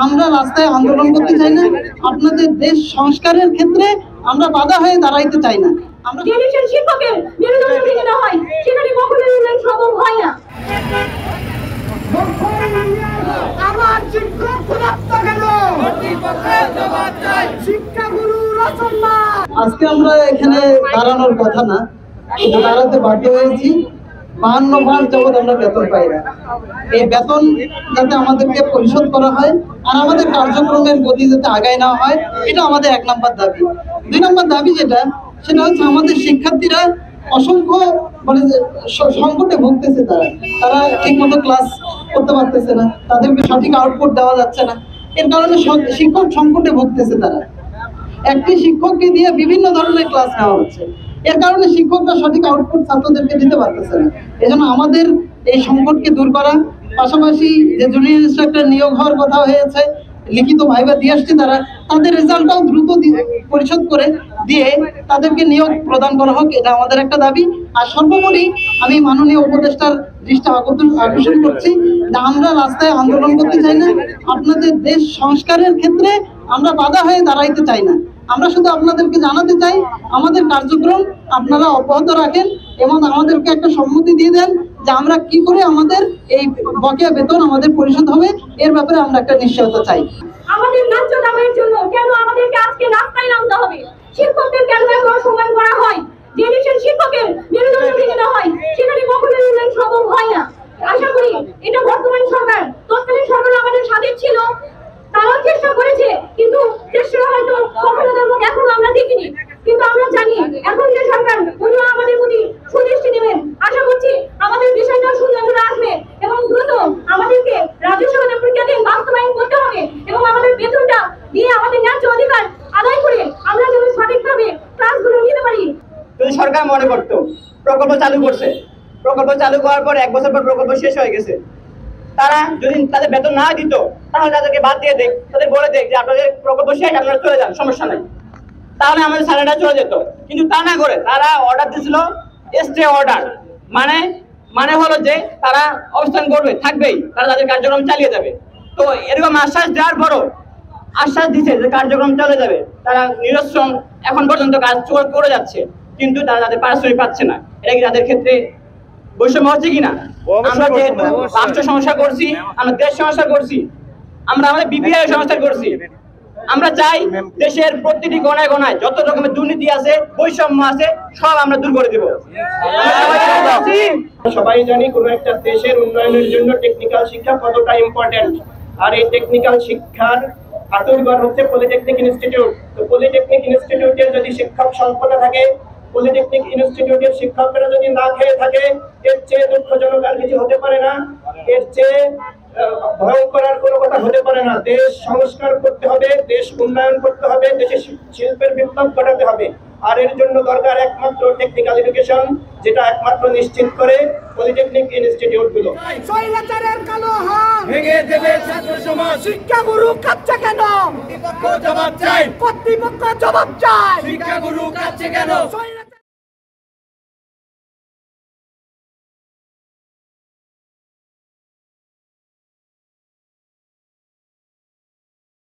আমরা রাস্তায় আন্দোলন করতে চাই না, আপনাদের দেশ সংস্কারের ক্ষেত্রে আমরা বাধা হয়ে দাঁড়াইতে চাই না। আমরা শিক্ষকের মেরুদণ্ড ভেঙে দেওয়া হয়, সেখানে কখনোই উন্নয়ন সম্ভব হয় না। আমার শিক্ষক শিক্ষাগুরু রচনা। আজকে আমরা এখানে দাঁড়ানোর কথা না, কিন্তু দাঁড়াতে বাধ্য হয়েছি। 52 মাস যাবৎ আমরা বেতন পাই না। এই বেতন যাতে আমাদেরকে পরিশোধ করা হয় আর আমাদের কার্যক্রমের গতি যাতে আগায় নেওয়া হয়, এটা আমাদের 1 নম্বর দাবি। 2 নম্বর দাবি সেটা হচ্ছে আমাদের শিক্ষার্থীরা অসংখ্য মানে সংকটে ভুগতেছে। তারা ঠিক মতো ক্লাস করতে পারতেছে না, তাদেরকে সঠিক আউটপুট দেওয়া যাচ্ছে না। এর কারণে শিক্ষক সংকটে ভুগতেছে। তারা একটি শিক্ষককে দিয়ে বিভিন্ন ধরনের ক্লাস নেওয়া হচ্ছে, এর কারণে শিক্ষকরা সঠিক আউটপুট ছাত্রদেরকে দিতে পারতেছে না। এজন্য আমাদের এই সংকটকে দূর করা, পাশাপাশি যে জুনিয়র ইন্সট্রাক্টর নিয়োগ হওয়ার কথা হয়েছে, লিখিত ভাইবা দিয়ে আসছে, তাদের রেজাল্টটাও দ্রুত পরিশোধ করে দিয়ে তাদেরকে নিয়োগ প্রদান করা হোক, এটা আমাদের একটা দাবি। আর সর্বোপরি আমি মাননীয় উপদেষ্টার দৃষ্টি আকর্ষণ করছি যে আমরা রাস্তায় আন্দোলন করতে চাই না, আপনাদের দেশ সংস্কারের ক্ষেত্রে আমরা বাধা হয়ে দাঁড়াইতে চাই না। আমরা শুধু আপনাদেরকে জানাতে চাই আমাদের কার্যক্রম আপনারা অব্যাহত রাখেন এবং আমাদেরকে একটা সম্মতি দিয়ে দেন যে আমরা কি করে আমাদের এই বকেয়া বেতন আমাদের পরিশোধ হবে, এর ব্যাপারে আমরা একটা নিশ্চয়তা চাই। আমাদের ন্যায্য দামের জন্য কেন আমাদেরকে আজকে রাস্তায় নামতে হবে? শিক্ষকদের কেন এত অসম্মান করা হয়? যে দেশের শিক্ষকের মেরুদণ্ড ভেঙে দেওয়া হয়, সেখানে কখনোই উন্নয়ন সম্ভব হয় না। আশা করি এটা বর্তমান সরকার, তৎকালীন সরকার আমাদের সাথে ছিল, তারাও চেষ্টা করেছে, কিন্তু চেষ্টা হয়তো সফলতার মুখ এখনো আমরা দেখিনি। কিন্তু আমরা জানি এখন যে সরকার, উনিও আমাদের প্রতি সুদৃষ্টি নেবেন। আশা করছি আমাদের বিষয়টা সুন্দর আসবে এবং দ্রুত আমাদেরকে রাজ্য সরকারের প্রক্রিয়াধীন বাস্তবায়ন করতে হবে এবং আমাদের বেতনটা দিয়ে আমাদের ন্যায্য অধিকার আদায় করে আমরা যেন সঠিকভাবে ক্লাসগুলো নিতে পারি। যদি সরকার মনে করতো প্রকল্প চালু করছে, প্রকল্প চালু করার পর 1 বছর পর প্রকল্প শেষ হয়ে গেছে, তারা যদি তাদের বেতন না দিত তাহলে তাদেরকে বাদ দিয়ে দেখ, তাদের বলে দেখ যে আপনাদের প্রকল্প শেষ, আপনারা চলে যান, সমস্যা নাই, তাহলে আমাদের স্যালারিটা চলে যেত। কিন্তু তা না করে তারা অর্ডার দিয়েছিল স্টে অর্ডার, মানে হলো যে তারা অবস্থান করবে, থাকবেই, তারা তাদের কার্যক্রম চালিয়ে যাবে। তো এরকম আশ্বাস দেওয়ার পরও আশ্বাস দিচ্ছে যে কার্যক্রম চলে যাবে, তারা নিরস্ত্রম এখন পর্যন্ত কাজ করে যাচ্ছে, কিন্তু তারা তাদের পারিশ্রমিক পাচ্ছে না। এটা কি তাদের ক্ষেত্রে বৈষম্য হচ্ছে কিনা? আমরা যেহেতু রাষ্ট্র সংস্কার করছি, আমরা দেশ সংস্কার করছি, আমরা আমাদের বিপিআই সংস্কার করছি, আমরা চাই দেশের প্রতিটি কোনায় কোনায় যত রকমের দুর্নীতি আছে, বৈষম্য আছে, সব আমরা দূর করে দেব। সবাই জানি কোন একটা দেশের উন্নয়নের জন্য টেকনিক্যাল শিক্ষা কতটা ইম্পর্টেন্ট, আর এই টেকনিক্যাল শিক্ষার আতুরঘর হচ্ছে পলিটেকনিক ইনস্টিটিউট। তো পলিটেকনিক ইনস্টিটিউটের যদি শিক্ষক সংকটে থাকে, পলিটেকনিক ইনস্টিটিউটের শিক্ষকরা যদি না খেয়ে থাকে, এর চেয়ে দুঃখজনক আর কিছু হতে পারে না, এর চেয়ে ভয়ঙ্কর আর কোনো কথা হতে পারে না। দেশ সংস্কার করতে হবে, দেশ উন্নয়ন করতে হবে, দেশে শিল্পের বিপ্লব ঘটাতে হবে, আর এর জন্য দরকার একমাত্র টেকনিক্যাল এডুকেশন, যেটা একমাত্র নিশ্চিত করে পলিটেকনিক ইনস্টিটিউট গুলো। স্বৈরাচারের কালো হাত ভেঙে দেবে ছাত্র সমাজ। শিক্ষাগুরু কাঁদছে কেন? কর্তৃপক্ষ জবাব চাই, কর্তৃপক্ষ জবাব চাই। শিক্ষাগুরু কাঁদছে কেন?